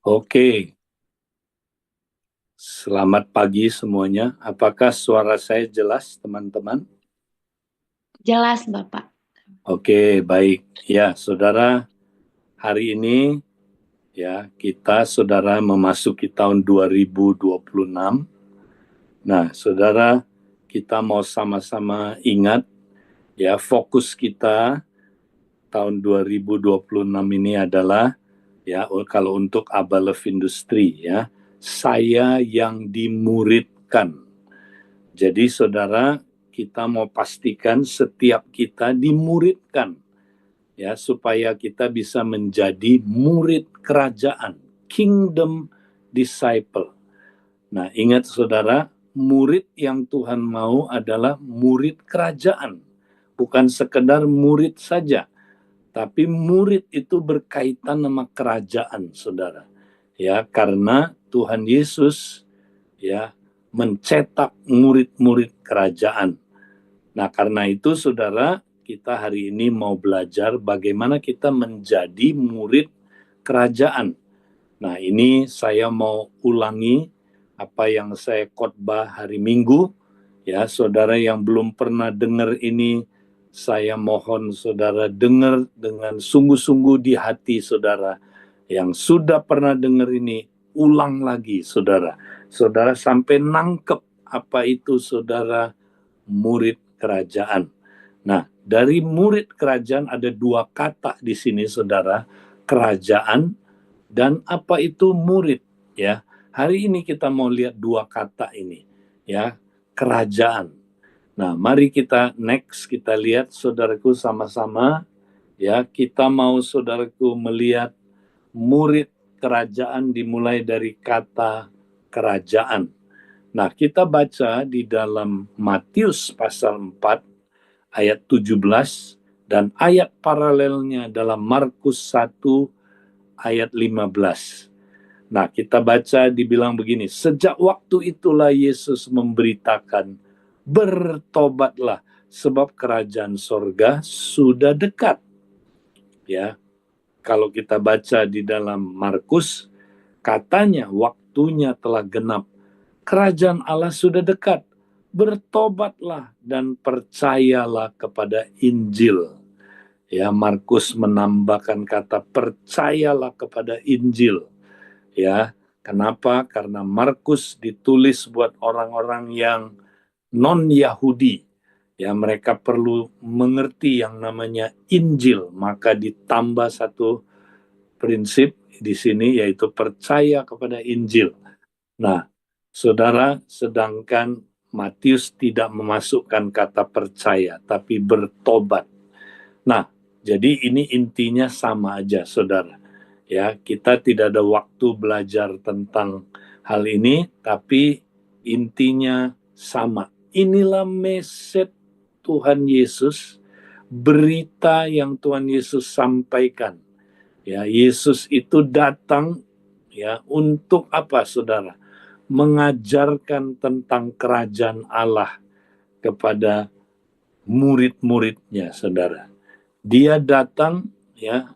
Oke, selamat pagi semuanya. Apakah suara saya jelas, teman-teman? Jelas, Bapak. Oke, baik. Ya, saudara, hari ini ya kita saudara memasuki tahun 2026. Nah, saudara, kita mau sama-sama ingat ya fokus kita tahun 2026 ini adalah ya kalau untuk Aba Love Industry ya, saya yang dimuridkan. Jadi saudara, kita mau pastikan setiap kita dimuridkan ya supaya kita bisa menjadi murid kerajaan, kingdom disciple. Nah, ingat saudara, murid yang Tuhan mau adalah murid kerajaan, bukan sekedar murid saja, tapi murid itu berkaitan sama kerajaan, saudara. Ya, karena Tuhan Yesus ya mencetak murid-murid kerajaan. Nah, karena itu saudara, kita hari ini mau belajar bagaimana kita menjadi murid kerajaan. Nah, ini saya mau ulangi apa yang saya khotbah hari Minggu. Ya, saudara yang belum pernah dengar ini, saya mohon saudara dengar dengan sungguh-sungguh di hati saudara. Yang sudah pernah dengar ini, ulang lagi saudara. Saudara sampai nangkep apa itu saudara murid kerajaan. Nah, dari murid kerajaan ada dua kata di sini saudara, kerajaan dan apa itu murid ya. Hari ini kita mau lihat dua kata ini ya, kerajaan. Nah, mari kita next kita lihat saudaraku sama-sama ya. Kita mau saudaraku melihat murid kerajaan dimulai dari kata kerajaan. Nah, kita baca di dalam Matius pasal 4 ayat 17 dan ayat paralelnya dalam Markus 1 ayat 15. Nah, kita baca dibilang begini, sejak waktu itulah Yesus memberitakan, bertobatlah sebab kerajaan sorga sudah dekat. Ya, kalau kita baca di dalam Markus, katanya waktunya telah genap, kerajaan Allah sudah dekat, bertobatlah dan percayalah kepada Injil. Ya, Markus menambahkan kata percayalah kepada Injil. Ya, kenapa? Karena Markus ditulis buat orang-orang yang non-Yahudi. Ya, mereka perlu mengerti yang namanya Injil, maka ditambah satu prinsip di sini yaitu percaya kepada Injil. Nah, saudara, sedangkan Matius tidak memasukkan kata percaya, tapi bertobat. Nah, jadi ini intinya sama aja, saudara. Ya, kita tidak ada waktu belajar tentang hal ini, tapi intinya sama. Inilah message Tuhan Yesus, berita yang Tuhan Yesus sampaikan. Ya, Yesus itu datang ya untuk apa, saudara? Mengajarkan tentang kerajaan Allah kepada murid-muridnya, saudara. Dia datang ya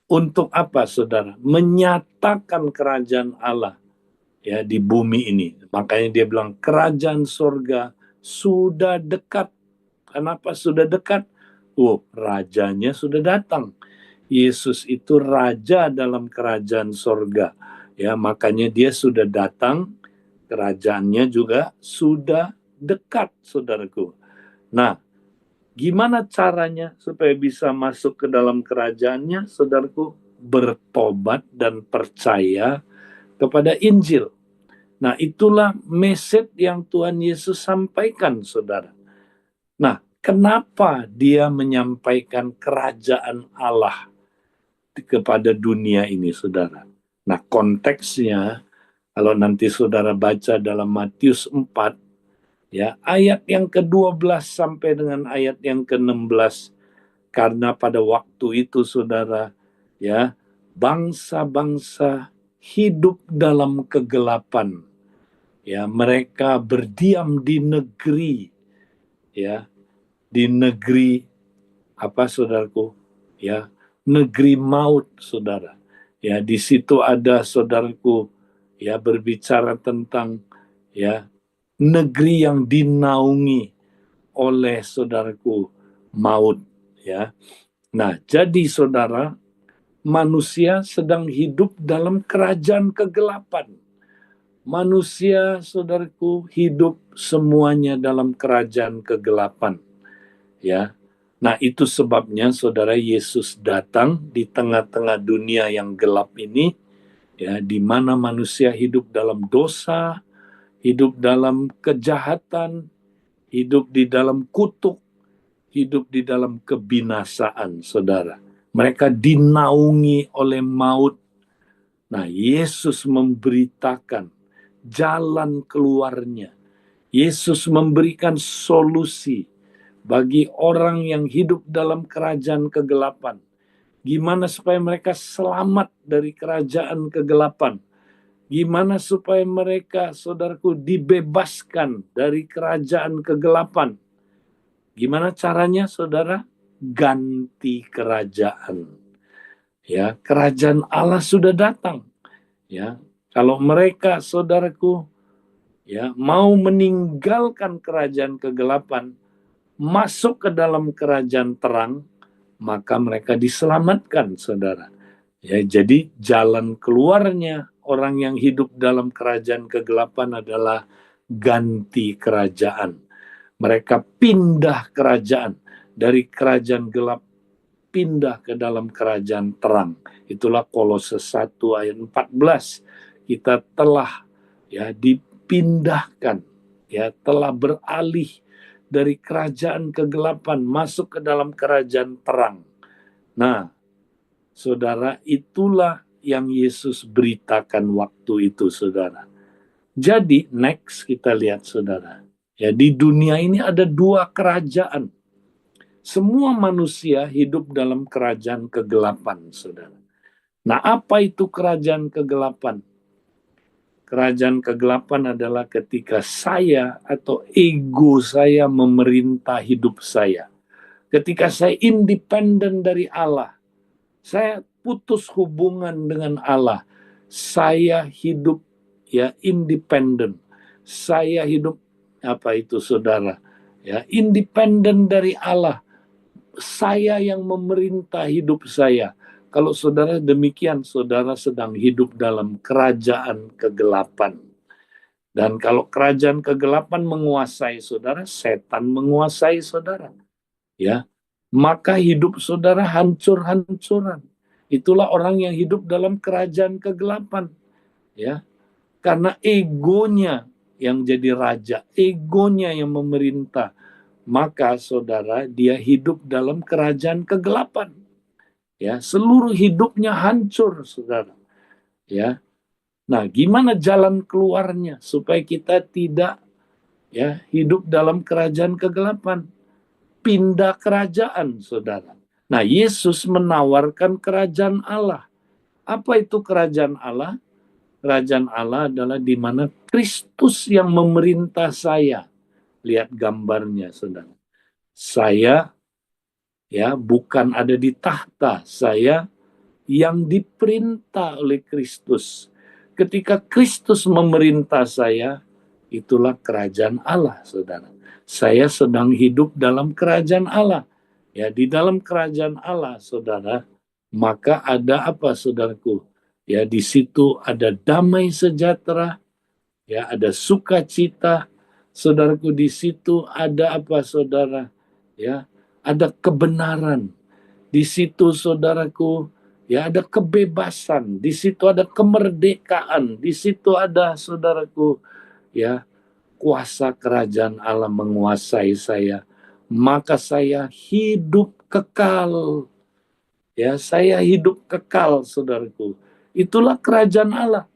untuk apa, saudara? Menyatakan kerajaan Allah ya di bumi ini. Makanya dia bilang kerajaan sorga sudah dekat. Kenapa sudah dekat? Oh, rajanya sudah datang. Yesus itu raja dalam kerajaan sorga. Ya, makanya dia sudah datang, kerajaannya juga sudah dekat, saudaraku. Nah, gimana caranya supaya bisa masuk ke dalam kerajaannya, saudaraku? Bertobat dan percaya kepada Injil. Nah, itulah message yang Tuhan Yesus sampaikan, saudara. Nah, kenapa dia menyampaikan kerajaan Allah kepada dunia ini, saudara? Nah, konteksnya, kalau nanti saudara baca dalam Matius 4, ya, ayat yang ke-12 sampai dengan ayat yang ke-16, karena pada waktu itu, saudara, ya, bangsa-bangsa hidup dalam kegelapan. Ya, mereka berdiam di negeri, ya, di negeri apa, saudaraku? Ya, negeri maut, saudara. Ya, di situ ada, saudaraku, ya, berbicara tentang, ya, negeri yang dinaungi oleh, saudaraku, maut, ya. Nah, jadi saudara, manusia sedang hidup dalam kerajaan kegelapan. Manusia, saudaraku, hidup semuanya dalam kerajaan kegelapan, ya. Nah, itu sebabnya saudara, Yesus datang di tengah-tengah dunia yang gelap ini, ya, di mana manusia hidup dalam dosa, hidup dalam kejahatan, hidup di dalam kutuk, hidup di dalam kebinasaan, saudara. Mereka dinaungi oleh maut. Nah, Yesus memberitakan jalan keluarnya. Yesus memberikan solusi bagi orang yang hidup dalam kerajaan kegelapan. Gimana supaya mereka selamat dari kerajaan kegelapan? Gimana supaya mereka, saudaraku, dibebaskan dari kerajaan kegelapan? Gimana caranya, saudara? Ganti kerajaan. Ya, kerajaan Allah sudah datang. Ya, kalau mereka, saudaraku, ya, mau meninggalkan kerajaan kegelapan, masuk ke dalam kerajaan terang, maka mereka diselamatkan, saudara. Ya, jadi jalan keluarnya orang yang hidup dalam kerajaan kegelapan adalah ganti kerajaan. Mereka pindah kerajaan dari kerajaan gelap, pindah ke dalam kerajaan terang. Itulah Kolose 1 ayat 14. Kita telah, ya, dipindahkan, ya, telah beralih dari kerajaan kegelapan masuk ke dalam kerajaan terang. Nah, saudara, itulah yang Yesus beritakan waktu itu, saudara. Jadi, next kita lihat, saudara. Ya, di dunia ini ada dua kerajaan. Semua manusia hidup dalam kerajaan kegelapan, saudara. Nah, apa itu kerajaan kegelapan? Kerajaan kegelapan adalah ketika saya atau ego saya memerintah hidup saya. Ketika saya independen dari Allah, saya putus hubungan dengan Allah. Saya hidup, ya, independen. Saya hidup, apa itu, saudara? Ya, independen dari Allah. Saya yang memerintah hidup saya. Kalau saudara demikian, saudara sedang hidup dalam kerajaan kegelapan. Dan kalau kerajaan kegelapan menguasai saudara, setan menguasai saudara. Ya, maka hidup saudara hancur-hancuran. Itulah orang yang hidup dalam kerajaan kegelapan, ya. Karena egonya yang jadi raja, egonya yang memerintah, maka saudara, dia hidup dalam kerajaan kegelapan. Ya, seluruh hidupnya hancur, saudara. Ya. Nah, gimana jalan keluarnya supaya kita tidak, ya, hidup dalam kerajaan kegelapan? Pindah kerajaan, saudara. Nah, Yesus menawarkan kerajaan Allah. Apa itu kerajaan Allah? Kerajaan Allah adalah di mana Kristus yang memerintah saya. Lihat gambarnya, saudara. Saya, ya, bukan ada di tahta, saya yang diperintah oleh Kristus. Ketika Kristus memerintah saya, itulah kerajaan Allah, saudara. Saya sedang hidup dalam kerajaan Allah. Ya, di dalam kerajaan Allah, saudara, maka ada apa, saudaraku? Ya, di situ ada damai sejahtera, ya, ada sukacita, saudaraku. Di situ ada apa, saudara? Ya, ada kebenaran. Di situ, saudaraku, ya, ada kebebasan. Di situ ada kemerdekaan. Di situ ada, saudaraku, ya, kuasa kerajaan Allah menguasai saya. Maka saya hidup kekal. Ya, saya hidup kekal, saudaraku. Itulah kerajaan Allah.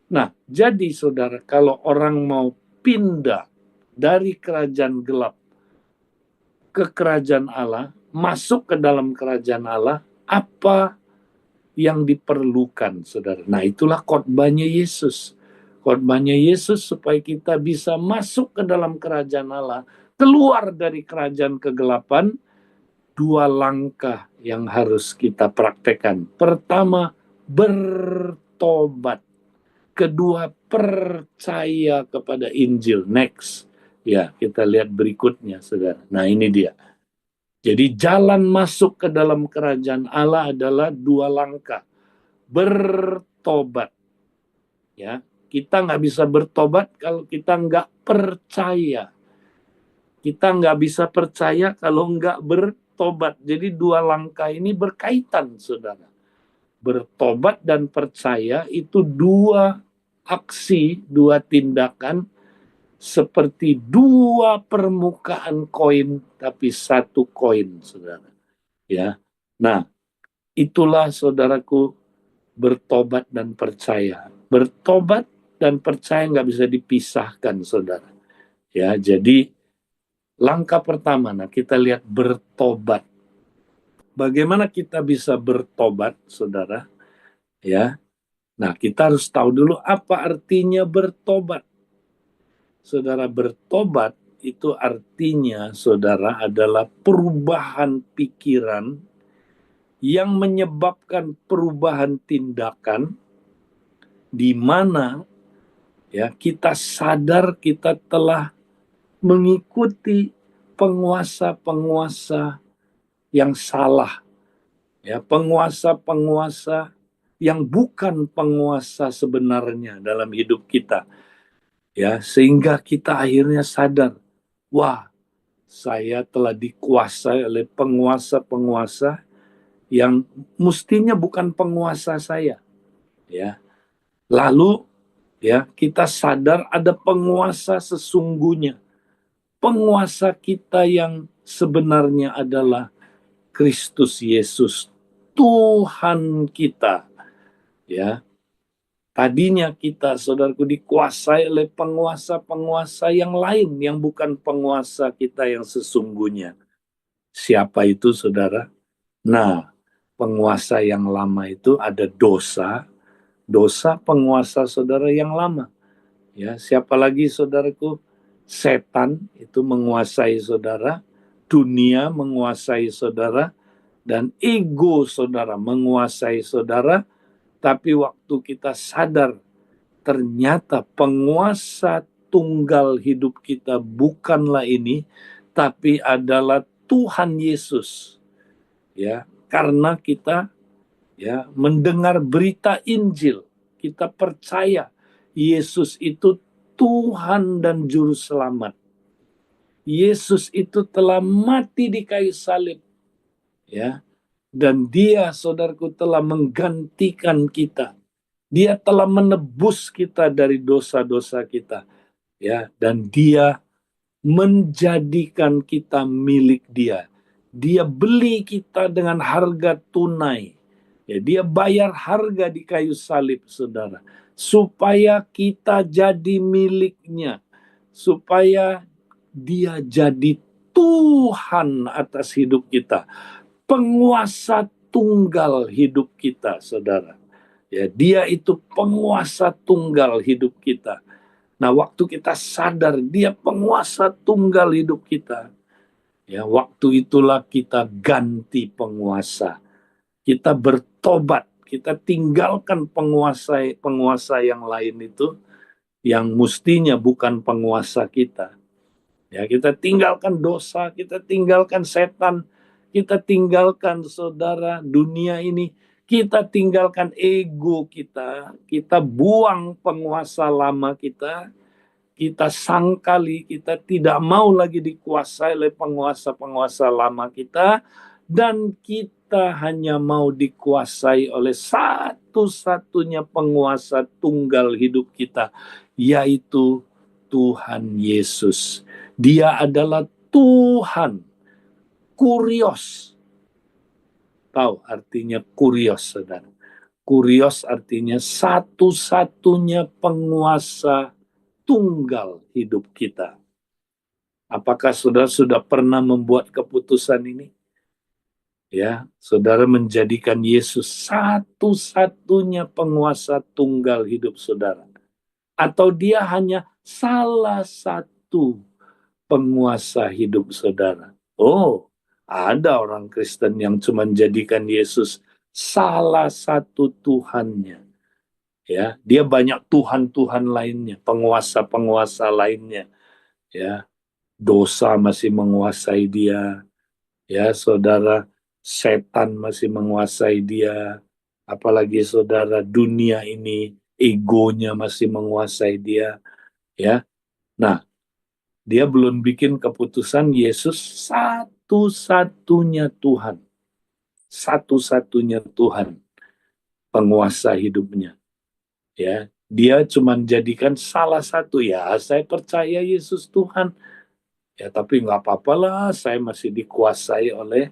Nah, jadi saudara, kalau orang mau pindah dari kerajaan gelap ke kerajaan Allah, masuk ke dalam kerajaan Allah, apa yang diperlukan, saudara? Nah, itulah khotbahnya Yesus. Khotbahnya Yesus supaya kita bisa masuk ke dalam kerajaan Allah, keluar dari kerajaan kegelapan. Dua langkah yang harus kita praktekkan. Pertama, bertobat. Kedua, percaya kepada Injil. Next. Ya, kita lihat berikutnya, saudara. Nah, ini dia. Jadi jalan masuk ke dalam kerajaan Allah adalah 2 langkah. Bertobat. Ya, kita nggak bisa bertobat kalau kita nggak percaya. Kita nggak bisa percaya kalau nggak bertobat. Jadi 2 langkah ini berkaitan, saudara. Bertobat dan percaya itu 2 aksi, 2 tindakan seperti 2 permukaan koin, tapi 1 koin, saudara. Ya, nah itulah saudaraku bertobat dan percaya. Bertobat dan percaya nggak bisa dipisahkan, saudara. Ya, jadi langkah pertama, nah kita lihat bertobat. Bagaimana kita bisa bertobat, saudara? Ya, nah kita harus tahu dulu apa artinya bertobat. Saudara, bertobat itu artinya, saudara, adalah perubahan pikiran yang menyebabkan perubahan tindakan di mana ya kita sadar kita telah mengikuti penguasa-penguasa yang salah, ya, penguasa-penguasa yang bukan penguasa sebenarnya dalam hidup kita, ya, sehingga kita akhirnya sadar, wah, saya telah dikuasai oleh penguasa-penguasa yang mestinya bukan penguasa saya, ya. Lalu ya kita sadar ada penguasa sesungguhnya. Penguasa kita yang sebenarnya adalah Kristus Yesus, Tuhan kita. Ya, tadinya kita, saudaraku, dikuasai oleh penguasa-penguasa yang lain yang bukan penguasa kita yang sesungguhnya. Siapa itu, saudara? Nah, penguasa yang lama itu ada dosa, dosa penguasa saudara yang lama. Ya, siapa lagi, saudaraku? Setan itu menguasai saudara, dunia menguasai saudara, dan ego saudara menguasai saudara. Tapi waktu kita sadar ternyata penguasa tunggal hidup kita bukanlah ini, tapi adalah Tuhan Yesus. Ya, karena kita ya mendengar berita Injil, kita percaya Yesus itu Tuhan dan juru selamat. Yesus itu telah mati di kayu salib, ya, dan Dia, saudaraku, telah menggantikan kita. Dia telah menebus kita dari dosa-dosa kita, ya, dan Dia menjadikan kita milik Dia. Dia beli kita dengan harga tunai. Ya, Dia bayar harga di kayu salib, saudara, supaya kita jadi miliknya, supaya Dia jadi Tuhan atas hidup kita, penguasa tunggal hidup kita, saudara. Ya, Dia itu penguasa tunggal hidup kita. Nah, waktu kita sadar Dia penguasa tunggal hidup kita, ya, waktu itulah kita ganti penguasa. Kita bertobat, kita tinggalkan penguasa yang lain itu yang mestinya bukan penguasa kita. Ya, kita tinggalkan dosa, kita tinggalkan setan, kita tinggalkan, saudara, dunia ini, kita tinggalkan ego kita buang penguasa lama kita sangkali kita tidak mau lagi dikuasai oleh penguasa-penguasa lama kita, dan kita hanya mau dikuasai oleh satu-satunya penguasa tunggal hidup kita, yaitu Tuhan Yesus. Dia adalah Tuhan. Kurios. Tahu artinya kurios, saudara? Kurios artinya satu-satunya penguasa tunggal hidup kita. Apakah saudara sudah pernah membuat keputusan ini? Ya, saudara menjadikan Yesus satu-satunya penguasa tunggal hidup saudara. Atau Dia hanya salah satu penguasa hidup saudara. Oh, ada orang Kristen yang cuma jadikan Yesus salah satu Tuhannya. Ya, dia banyak Tuhan-Tuhan lainnya, penguasa-penguasa lainnya. Ya, dosa masih menguasai dia. Ya, saudara, setan masih menguasai dia. Apalagi saudara, dunia ini egonya masih menguasai dia. Ya, nah, dia belum bikin keputusan Yesus satu-satunya Tuhan. Satu-satunya Tuhan penguasa hidupnya. Ya, dia cuma jadikan salah satu, ya saya percaya Yesus Tuhan. Ya, tapi nggak apa-apalah, saya masih dikuasai oleh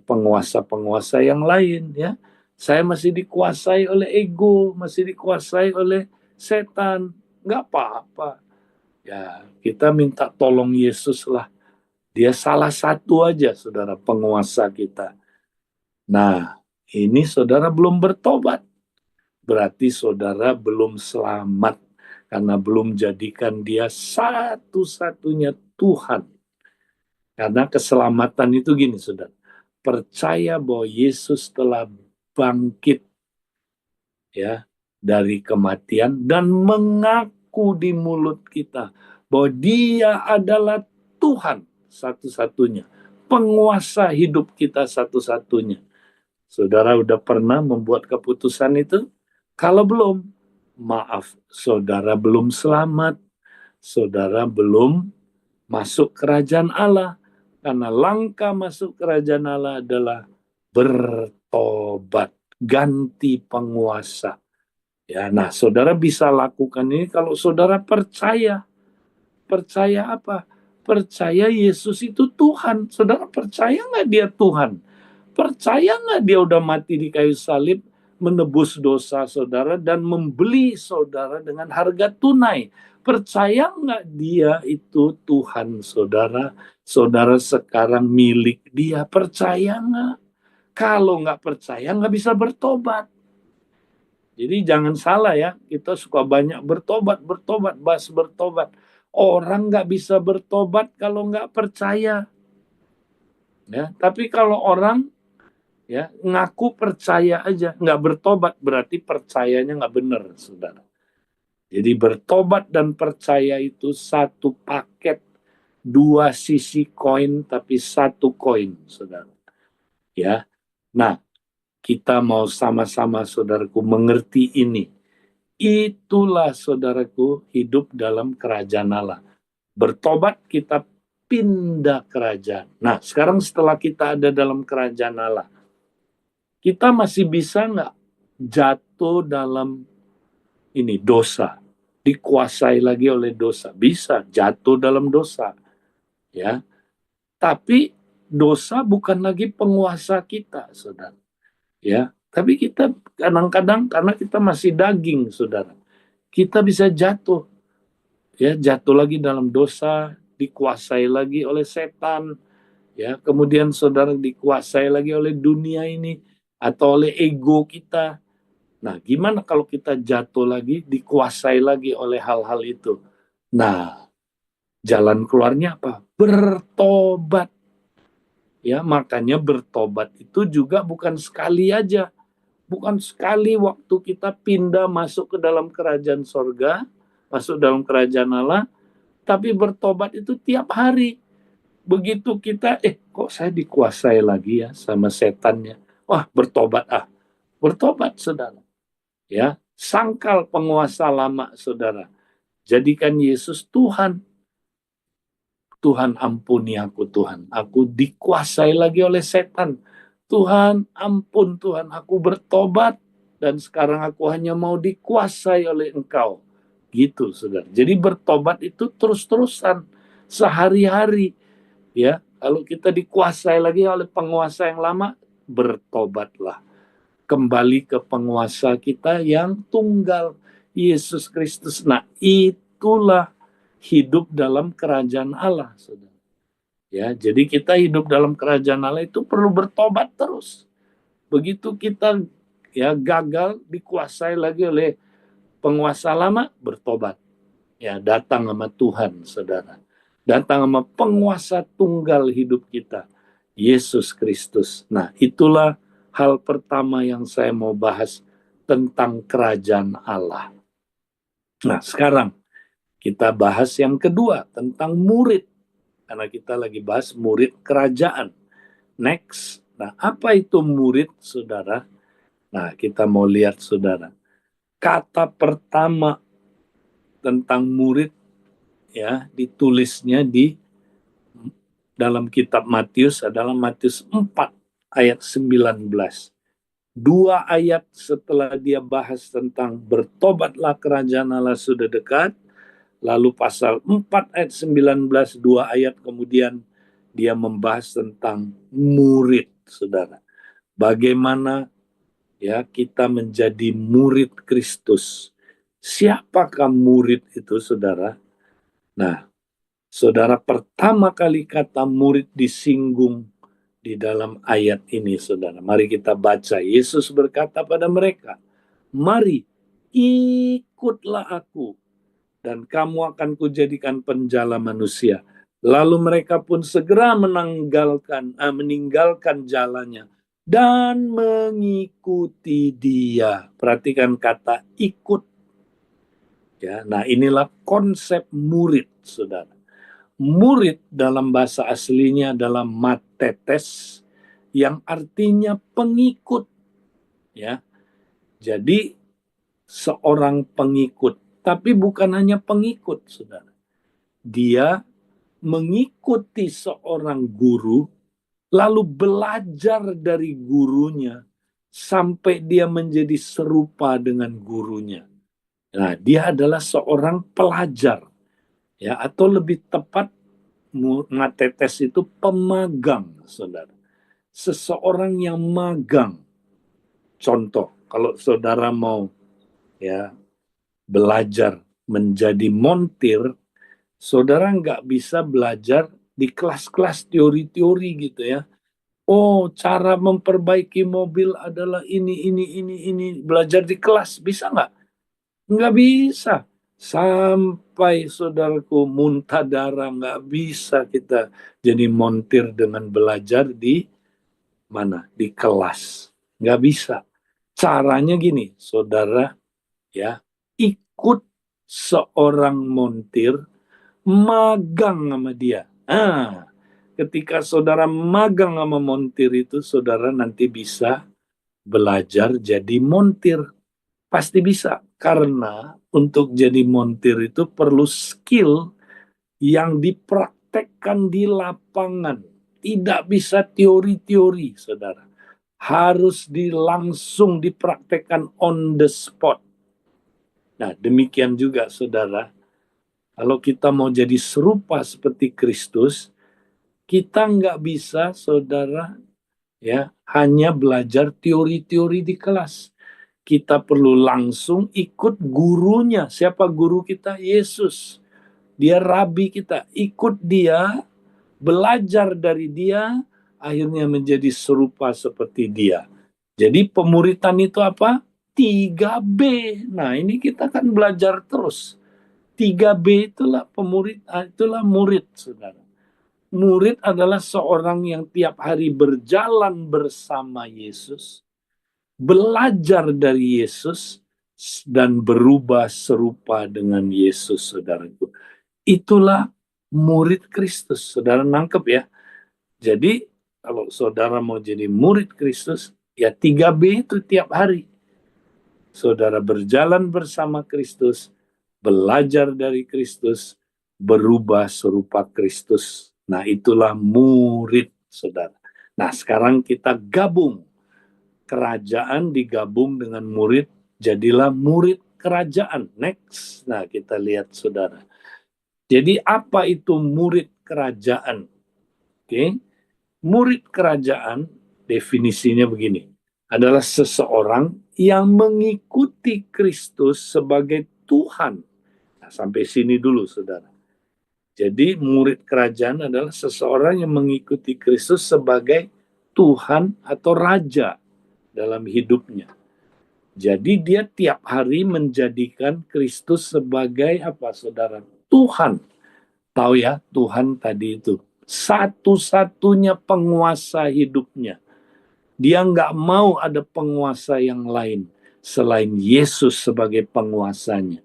penguasa-penguasa yang lain. Ya, saya masih dikuasai oleh ego, masih dikuasai oleh setan. Nggak apa-apa. Ya, kita minta tolong Yesus lah. Dia salah satu aja, saudara, penguasa kita. Nah, ini saudara belum bertobat. Berarti saudara belum selamat. Karena belum jadikan dia satu-satunya Tuhan. Karena keselamatan itu gini, saudara. Percaya bahwa Yesus telah bangkit ya dari kematian dan mengaku di mulut kita bahwa dia adalah Tuhan satu-satunya, penguasa hidup kita satu-satunya. Saudara udah pernah membuat keputusan itu? Kalau belum, maaf, saudara belum selamat, saudara belum masuk kerajaan Allah. Karena langkah masuk kerajaan Allah adalah bertobat, ganti penguasa. Ya, nah saudara bisa lakukan ini kalau saudara percaya. Percaya apa? Percaya Yesus itu Tuhan. Saudara percaya nggak dia Tuhan? Percaya nggak dia udah mati di kayu salib, menebus dosa saudara dan membeli saudara dengan harga tunai? Percaya nggak dia itu Tuhan saudara? Saudara sekarang milik dia. Percaya nggak? Kalau nggak percaya nggak bisa bertobat. Jadi jangan salah ya, kita suka banyak bertobat, bahas bertobat. Orang nggak bisa bertobat kalau nggak percaya. Ya, tapi kalau orang ya ngaku percaya aja, nggak bertobat, berarti percayanya nggak benar, saudara. Jadi bertobat dan percaya itu satu paket, dua sisi koin tapi satu koin, saudara. Ya, nah kita mau sama-sama saudaraku mengerti ini. Itulah saudaraku hidup dalam kerajaan Allah. Bertobat kita pindah kerajaan. Nah sekarang setelah kita ada dalam kerajaan Allah, kita masih bisa nggak jatuh dalam ini dosa, dikuasai lagi oleh dosa? Bisa jatuh dalam dosa, ya. Tapi dosa bukan lagi penguasa kita, saudara. Ya, tapi kita kadang-kadang karena kita masih daging, saudara, kita bisa jatuh, ya, jatuh lagi dalam dosa, dikuasai lagi oleh setan, ya. Kemudian saudara dikuasai lagi oleh dunia ini atau oleh ego kita. Nah, gimana kalau kita jatuh lagi, dikuasai lagi oleh hal-hal itu? Nah, jalan keluarnya apa? Bertobat. Ya, makanya bertobat itu juga bukan sekali aja. Bukan sekali waktu kita pindah masuk ke dalam kerajaan sorga, masuk dalam kerajaan Allah, tapi bertobat itu tiap hari. Begitu kita, kok saya dikuasai lagi ya sama setannya. Wah, bertobat ah. Bertobat, saudara. Ya, sangkal penguasa lama, saudara. Jadikan Yesus Tuhan. Tuhan ampuni aku, Tuhan. Aku dikuasai lagi oleh setan. Tuhan ampun, Tuhan. Aku bertobat dan sekarang aku hanya mau dikuasai oleh Engkau. Gitu, saudara. Jadi bertobat itu terus-terusan, sehari-hari. Ya, kalau kita dikuasai lagi oleh penguasa yang lama, bertobatlah. Kembali ke penguasa kita yang tunggal, Yesus Kristus. Nah, itulah hidup dalam kerajaan Allah, saudara. Ya, jadi kita hidup dalam kerajaan Allah itu perlu bertobat terus. Begitu kita ya gagal dikuasai lagi oleh penguasa lama, bertobat. Ya, datang sama Tuhan, saudara. Datang sama penguasa tunggal hidup kita, Yesus Kristus. Nah, itulah hal pertama yang saya mau bahas tentang kerajaan Allah. Nah, sekarang kita bahas yang kedua tentang murid. Karena kita lagi bahas murid kerajaan. Next. Nah, apa itu murid, saudara? Nah, kita mau lihat, saudara. Kata pertama tentang murid ya ditulisnya di dalam kitab Matius adalah Matius 4 ayat 19. 2 ayat setelah dia bahas tentang bertobatlah kerajaan Allah sudah dekat, lalu pasal 4 ayat 19, 2 ayat kemudian dia membahas tentang murid, saudara. Bagaimana ya kita menjadi murid Kristus. Siapakah murid itu, saudara? Nah, saudara, pertama kali kata murid disinggung di dalam ayat ini, saudara. Mari kita baca. Yesus berkata pada mereka, mari ikutlah aku dan kamu akan kujadikan penjala manusia. Lalu mereka pun segera meninggalkan jalannya dan mengikuti dia. Perhatikan kata ikut. Ya, nah inilah konsep murid, saudara. Murid dalam bahasa aslinya adalah matetes, yang artinya pengikut. Ya, jadi seorang pengikut, tapi bukan hanya pengikut, saudara. Dia mengikuti seorang guru, lalu belajar dari gurunya sampai dia menjadi serupa dengan gurunya. Nah, dia adalah seorang pelajar, ya, atau lebih tepat matetes itu pemagang, saudara. Seseorang yang magang. Contoh, kalau saudara mau ya belajar menjadi montir, saudara nggak bisa belajar di kelas-kelas teori-teori gitu ya. Oh, cara memperbaiki mobil adalah ini. Belajar di kelas, bisa nggak? Nggak bisa. Sampai saudaraku muntah darah, nggak bisa kita jadi montir dengan belajar di mana? Di kelas. Nggak bisa. Caranya gini, saudara, ya, ikut seorang montir, magang sama dia. Ketika saudara magang sama montir itu, saudara nanti bisa belajar jadi montir. Pasti bisa, karena untuk jadi montir itu perlu skill yang dipraktekkan di lapangan. Tidak bisa teori-teori, saudara. Harus langsung dipraktekkan on the spot. Nah, demikian juga, saudara. Kalau kita mau jadi serupa seperti Kristus, kita nggak bisa, saudara, ya hanya belajar teori-teori di kelas. Kita perlu langsung ikut gurunya. Siapa guru kita? Yesus. Dia rabi kita. Ikut dia, belajar dari dia, akhirnya menjadi serupa seperti dia. Jadi pemuritan itu apa? 3B. Nah, ini kita kan belajar terus. 3B itulah itulah murid, saudara. Murid adalah seorang yang tiap hari berjalan bersama Yesus, belajar dari Yesus, dan berubah serupa dengan Yesus, saudaraku. Itulah murid Kristus. Saudara nangkep ya? Jadi kalau saudara mau jadi murid Kristus, ya 3B itu tiap hari. Saudara berjalan bersama Kristus, belajar dari Kristus, berubah serupa Kristus. Nah, itulah murid, saudara. Nah, sekarang kita gabung. Kerajaan digabung dengan murid, jadilah murid kerajaan. Next. Nah, kita lihat, saudara. Jadi, apa itu murid kerajaan? Oke. Murid kerajaan, definisinya begini. Adalah seseorang yang mengikuti Kristus sebagai Tuhan. Nah, sampai sini dulu, saudara. Jadi murid kerajaan adalah seseorang yang mengikuti Kristus sebagai Tuhan atau Raja dalam hidupnya. Jadi dia tiap hari menjadikan Kristus sebagai apa, saudara? Tuhan. Tahu ya, Tuhan tadi itu satu-satunya penguasa hidupnya. Dia nggak mau ada penguasa yang lain selain Yesus sebagai penguasanya.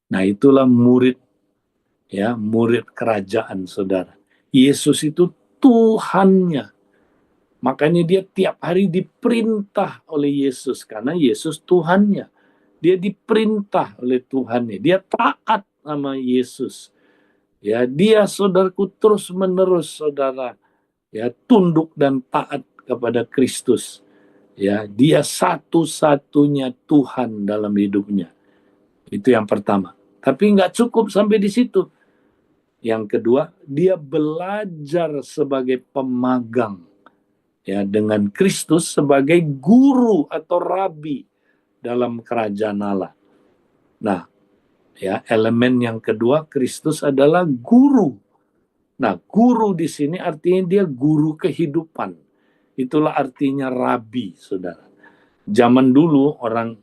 Nah, itulah murid, ya, murid kerajaan, saudara. Yesus itu Tuhannya. Makanya dia tiap hari diperintah oleh Yesus karena Yesus Tuhannya. Dia diperintah oleh Tuhannya. Dia taat sama Yesus. Ya, dia, saudaraku, terus menerus, saudara, ya, tunduk dan taat kepada Kristus. Ya, dia satu-satunya Tuhan dalam hidupnya. Itu yang pertama. Tapi nggak cukup sampai di situ. Yang kedua, dia belajar sebagai pemagang, ya, dengan Kristus sebagai guru atau rabi dalam kerajaan Allah. Nah, ya, elemen yang kedua, Kristus adalah guru. Nah, guru di sini artinya dia guru kehidupan. Itulah artinya rabi, saudara. Zaman dulu orang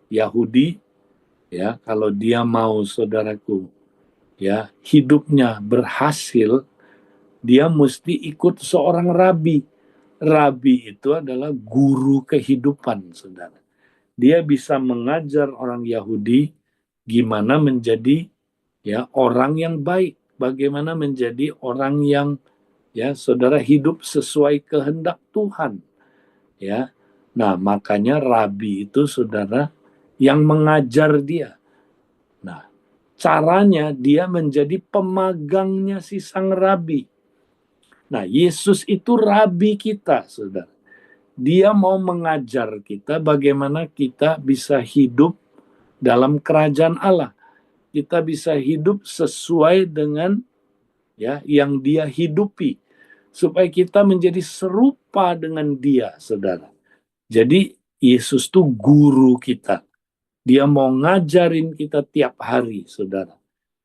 Yahudi, ya, kalau dia mau, saudaraku, ya, hidupnya berhasil, dia mesti ikut seorang rabi. Rabi itu adalah guru kehidupan, saudara. Dia bisa mengajar orang Yahudi gimana menjadi, ya, orang yang baik, bagaimana menjadi orang yang, ya, saudara, hidup sesuai kehendak Tuhan, ya. Nah, makanya rabi itu, saudara, yang mengajar dia. Nah, caranya dia menjadi pemagangnya si sang rabi. Nah, Yesus itu rabi kita, saudara. Dia mau mengajar kita bagaimana kita bisa hidup dalam kerajaan Allah. Kita bisa hidup sesuai dengan, ya, yang dia hidupi. Supaya kita menjadi serupa dengan dia, saudara. Jadi Yesus itu guru kita. Dia mau ngajarin kita tiap hari, saudara.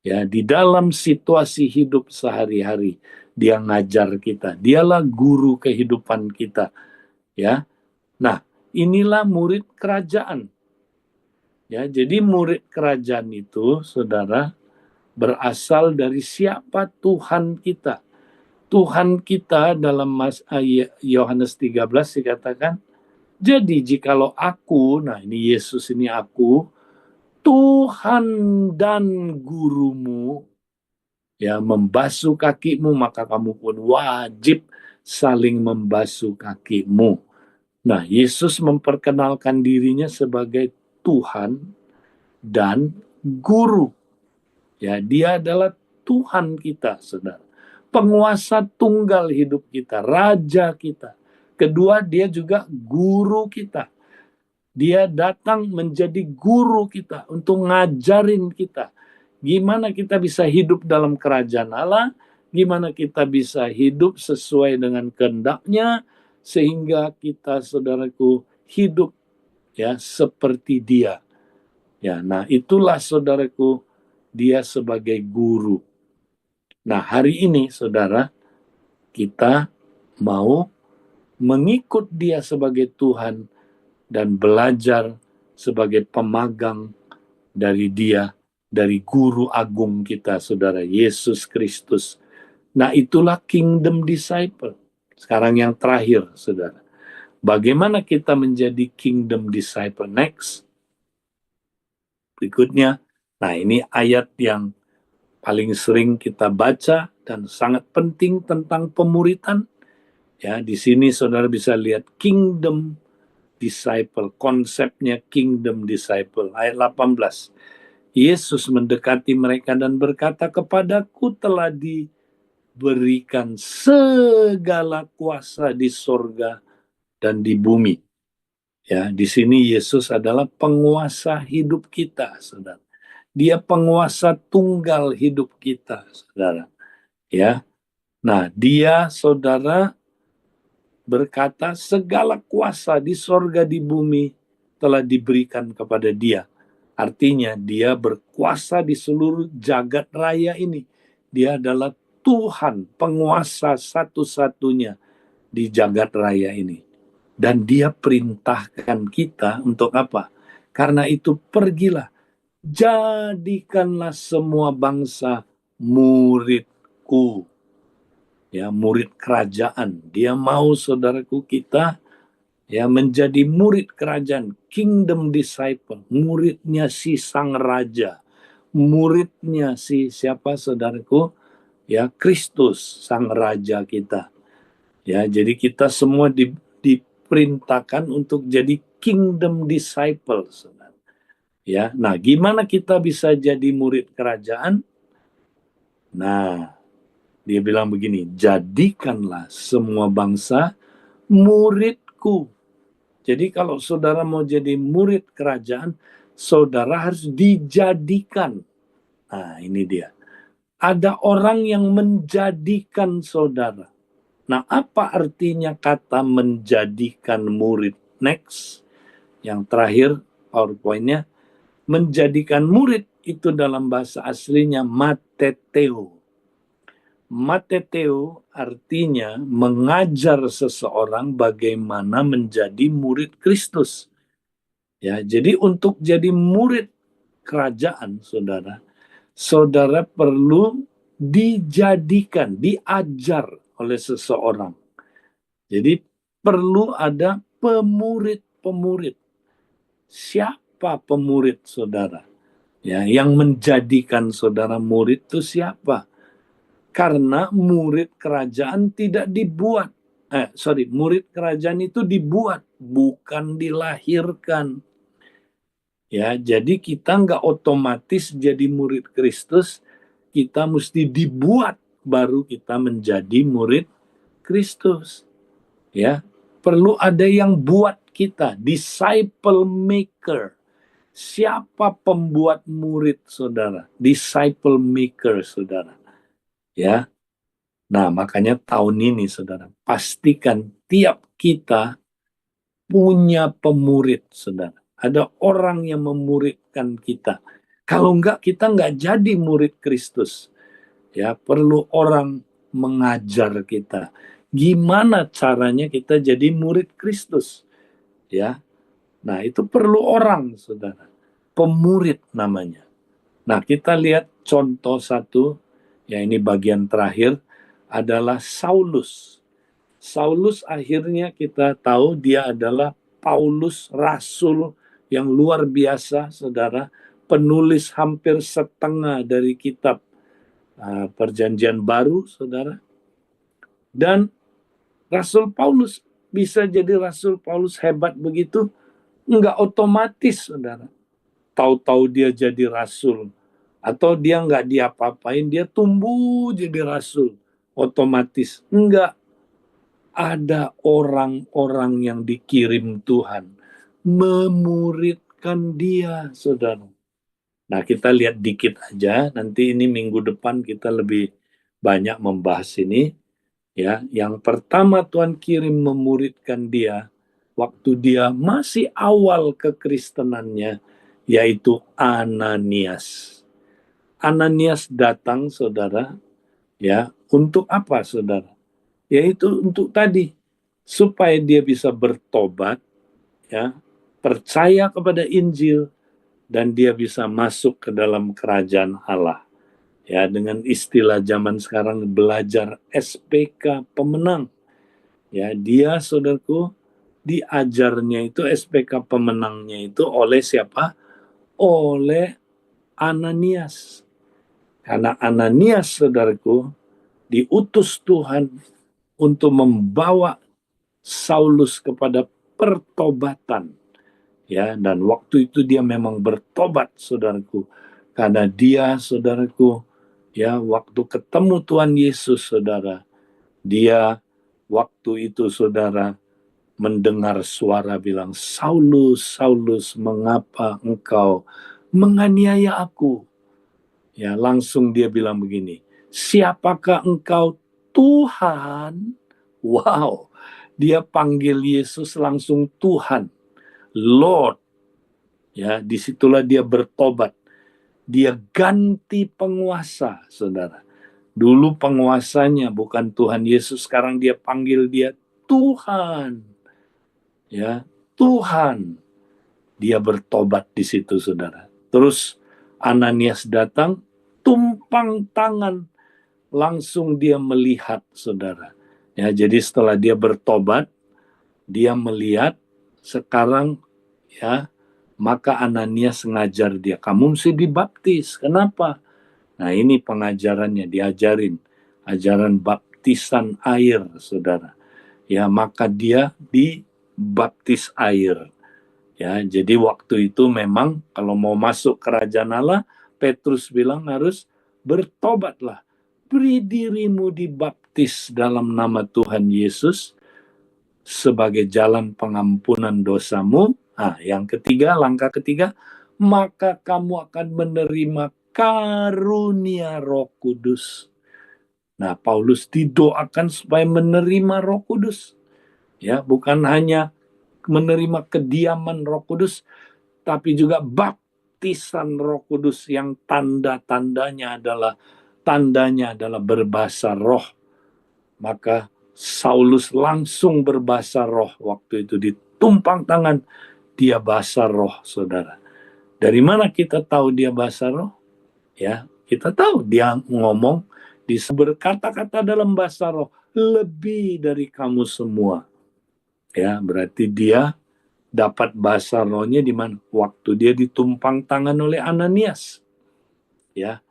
Ya, di dalam situasi hidup sehari-hari, dia ngajar kita. Dialah guru kehidupan kita, ya. Nah, inilah murid kerajaan. Ya, jadi murid kerajaan itu, saudara, berasal dari siapa Tuhan kita. Tuhan kita dalam Yohanes 13 dikatakan, jadi jikalau aku, nah ini Yesus ini aku, Tuhan dan gurumu, ya, membasuh kakimu, maka kamu pun wajib saling membasuh kakimu. Nah, Yesus memperkenalkan dirinya sebagai Tuhan dan guru. Ya, dia adalah Tuhan kita, saudara. Penguasa tunggal hidup kita, raja kita. Kedua, dia juga guru kita. Dia datang menjadi guru kita untuk ngajarin kita gimana kita bisa hidup dalam kerajaan Allah, gimana kita bisa hidup sesuai dengan kehendaknya, sehingga kita, saudaraku, hidup, ya, seperti dia. Ya, nah itulah, saudaraku, dia sebagai guru. Nah, hari ini, saudara, kita mau mengikut dia sebagai Tuhan dan belajar sebagai pemagang dari dia, dari guru agung kita, saudara, Yesus Kristus. Nah, itulah kingdom disciple. Sekarang yang terakhir, saudara. Bagaimana kita menjadi kingdom disciple? Next. Berikutnya. Nah, ini ayat yang paling sering kita baca dan sangat penting tentang pemuritan. Ya, di sini saudara bisa lihat kingdom disciple, konsepnya kingdom disciple. Ayat 18. Yesus mendekati mereka dan berkata, kepadaku telah diberikan segala kuasa di sorga dan di bumi. Ya, di sini Yesus adalah penguasa hidup kita, saudara. Dia penguasa tunggal hidup kita, saudara. Ya, nah dia, saudara, berkata segala kuasa di sorga di bumi telah diberikan kepada dia. Artinya dia berkuasa di seluruh jagat raya ini. Dia adalah Tuhan, penguasa satu-satunya di jagat raya ini. Dan dia perintahkan kita untuk apa? Karena itu pergilah, jadikanlah semua bangsa muridku. Ya, murid kerajaan. Dia mau, saudaraku, kita, ya, menjadi murid kerajaan, kingdom disciple, muridnya si sang raja, muridnya si siapa saudaraku? Ya, Kristus sang raja kita. Ya, jadi kita semua diperintahkan untuk jadi kingdom disciple, saudara. Ya, nah gimana kita bisa jadi murid kerajaan? Nah, dia bilang begini, jadikanlah semua bangsa muridku. Jadi kalau saudara mau jadi murid kerajaan, saudara harus dijadikan. Nah, ini dia. Ada orang yang menjadikan saudara. Nah, apa artinya kata menjadikan murid? Next, yang terakhir PowerPoint-nya, menjadikan murid itu dalam bahasa aslinya mateteo. Mateteo artinya mengajar seseorang bagaimana menjadi murid Kristus. Ya, jadi untuk jadi murid kerajaan, saudara, saudara perlu dijadikan, diajar oleh seseorang. Jadi perlu ada pemurid-pemurid. Siapa pemurid saudara? Ya, yang menjadikan saudara murid itu siapa? Karena murid kerajaan tidak dibuat. Murid kerajaan itu dibuat, bukan dilahirkan. Ya, jadi kita nggak otomatis jadi murid Kristus, kita mesti dibuat baru kita menjadi murid Kristus. Ya, perlu ada yang buat kita, disciple maker. Siapa pembuat murid, saudara? Disciple maker, saudara. Ya, nah makanya tahun ini, saudara, pastikan tiap kita punya pemurid, saudara. Ada orang yang memuridkan kita. Kalau enggak, kita enggak jadi murid Kristus. Ya, perlu orang mengajar kita. Gimana caranya kita jadi murid Kristus? Ya, nah itu perlu orang, saudara. Pemurid namanya. Nah, kita lihat contoh satu, ya ini bagian terakhir, adalah Saulus. Saulus akhirnya kita tahu dia adalah Paulus, rasul yang luar biasa, saudara, penulis hampir setengah dari kitab Perjanjian Baru, saudara. Dan Rasul Paulus bisa jadi Rasul Paulus hebat begitu, nggak otomatis, saudara. Tahu-tahu dia jadi rasul, atau dia nggak diapa-apain, dia tumbuh jadi rasul, otomatis. Enggak. Ada orang-orang yang dikirim Tuhan memuridkan dia, saudara. Nah, kita lihat dikit aja, nanti ini minggu depan kita lebih banyak membahas ini. Ya, yang pertama Tuhan kirim memuridkan dia waktu dia masih awal kekristenannya, yaitu Ananias. Ananias datang, saudara, ya, untuk apa, saudara? Yaitu untuk tadi, supaya dia bisa bertobat, ya, percaya kepada Injil, dan dia bisa masuk ke dalam kerajaan Allah. Ya, dengan istilah zaman sekarang, belajar SPK pemenang. Ya, dia, saudaraku, diajarnya itu SPK pemenangnya itu oleh siapa? Oleh Ananias. Karena Ananias, saudaraku, diutus Tuhan untuk membawa Saulus kepada pertobatan. Ya, dan waktu itu dia memang bertobat, saudaraku. Karena dia, saudaraku, ya, waktu ketemu Tuhan Yesus, saudara, dia waktu itu, saudara, mendengar suara bilang, Saulus, Saulus, mengapa engkau menganiaya aku? Ya, langsung dia bilang begini, siapakah engkau, Tuhan? Wow, dia panggil Yesus langsung Tuhan, Lord. Ya, disitulah dia bertobat. Dia ganti penguasa, saudara. Dulu penguasanya bukan Tuhan Yesus, sekarang dia panggil dia Tuhan. Ya, Tuhan. Dia bertobat di situ, saudara. Terus Ananias datang, tumpang tangan, langsung dia melihat, saudara. Ya, jadi setelah dia bertobat, dia melihat sekarang ya, maka Ananias ngajar dia, kamu mesti dibaptis. Kenapa? Nah, ini pengajarannya, diajarin ajaran baptisan air, saudara. Ya, maka dia dibaptis air. Ya, jadi waktu itu memang kalau mau masuk kerajaan Allah, Petrus bilang harus bertobatlah. Beri dirimu dibaptis dalam nama Tuhan Yesus sebagai jalan pengampunan dosamu. Nah, yang ketiga, langkah ketiga, maka kamu akan menerima karunia Roh Kudus. Nah, Paulus didoakan supaya menerima Roh Kudus. Ya, bukan hanya menerima kediaman Roh Kudus, tapi juga baptisan Roh Kudus yang tandanya adalah berbahasa roh. Maka Saulus langsung berbahasa roh waktu itu ditumpang tangan, dia bahasa roh, saudara. Dari mana kita tahu dia bahasa roh? Ya, kita tahu dia ngomong, berkata-kata dalam bahasa roh lebih dari kamu semua. Ya, berarti dia dapat bahasa rohnya di mana? Waktu dia ditumpang tangan oleh Ananias. Ya,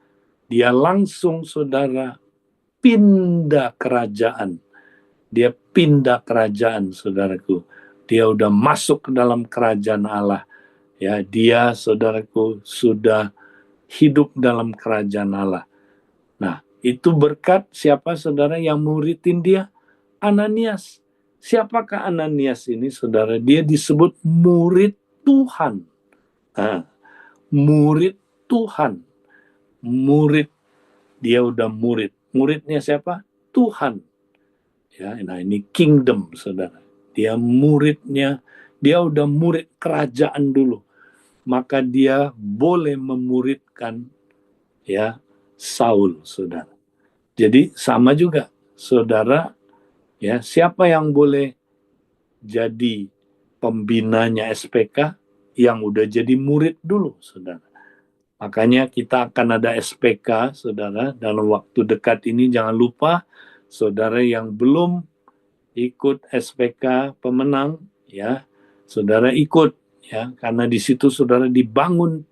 dia langsung, saudara, pindah kerajaan. Dia pindah kerajaan, saudaraku. Dia udah masuk ke dalam kerajaan Allah. Ya, dia, saudaraku, sudah hidup dalam kerajaan Allah. Nah, itu berkat siapa, saudara, yang muridin dia? Ananias. Siapakah Ananias ini, saudara? Dia disebut murid Tuhan. Nah, murid Tuhan. Murid, dia udah murid. Muridnya siapa? Tuhan. Ya, nah ini kingdom, saudara. Dia muridnya, dia udah murid kerajaan dulu. Maka dia boleh memuridkan ya Saul, saudara. Jadi sama juga, saudara, ya, siapa yang boleh jadi pembinanya SPK? Yang udah jadi murid dulu, saudara. Makanya kita akan ada SPK, saudara, dalam waktu dekat ini. Jangan lupa, saudara yang belum ikut SPK pemenang, ya, saudara ikut, ya, karena di situ saudara dibangun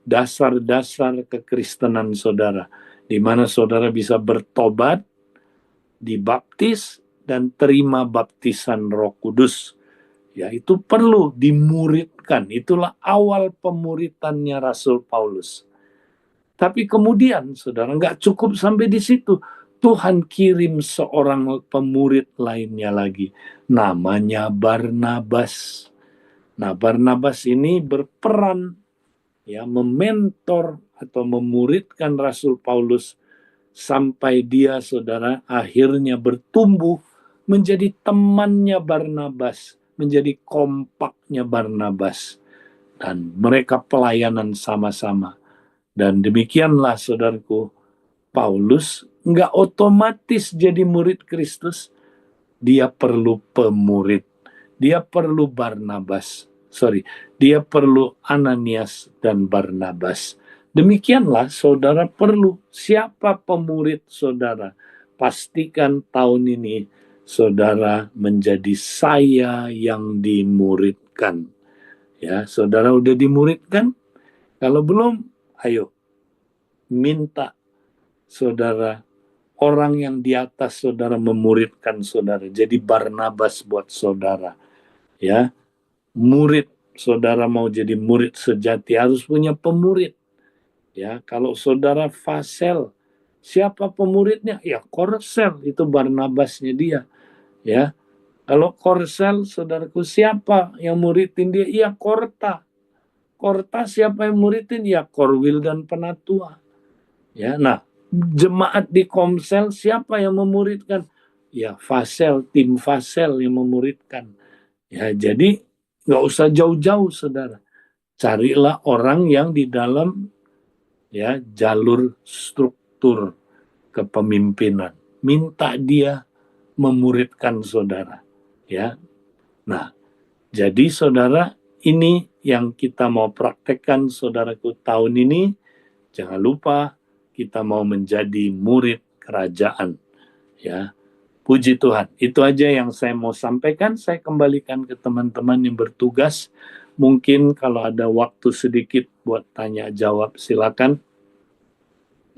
dasar-dasar kekristenan saudara, di mana saudara bisa bertobat, dibaptis, dan terima baptisan Roh Kudus. Ya, itu perlu dimuridkan. Itulah awal pemuridannya Rasul Paulus. Tapi kemudian, saudara, nggak cukup sampai di situ. Tuhan kirim seorang pemurid lainnya lagi. Namanya Barnabas. Nah, Barnabas ini berperan ya mementor atau memuridkan Rasul Paulus sampai dia, saudara, akhirnya bertumbuh menjadi temannya Barnabas, menjadi kompaknya Barnabas, dan mereka pelayanan sama-sama. Dan demikianlah, saudaraku, Paulus nggak otomatis jadi murid Kristus. Dia perlu pemurid. Dia perlu dia perlu Ananias dan Barnabas. Demikianlah saudara perlu. Siapa pemurid saudara? Pastikan tahun ini saudara menjadi saya yang dimuridkan. Ya, saudara udah dimuridkan? Kalau belum, ayo minta saudara, orang yang di atas saudara memuridkan saudara. Jadi Barnabas buat saudara. Ya, murid, saudara mau jadi murid sejati harus punya pemurid. Ya, kalau saudara fasel, siapa pemuridnya? Ya, Korsel, itu Barnabasnya dia. Ya, kalau Korsel, saudaraku, siapa yang muridin dia? Ya, Korta. Korta siapa yang muridin? Ya, Korwil dan Penatua. Ya, nah, jemaat di Komsel siapa yang memuridkan? Ya, Fasel, tim Fasel yang memuridkan. Ya, jadi nggak usah jauh-jauh, saudara. Carilah orang yang di dalam ya jalur struktur kepemimpinan. Minta dia memuridkan saudara. Ya, nah, jadi saudara, ini yang kita mau praktekkan, saudaraku, tahun ini. Jangan lupa kita mau menjadi murid kerajaan. Ya, Puji Tuhan. Itu aja yang saya mau sampaikan. Saya kembalikan ke teman-teman yang bertugas. Mungkin kalau ada waktu sedikit buat tanya jawab, silakan.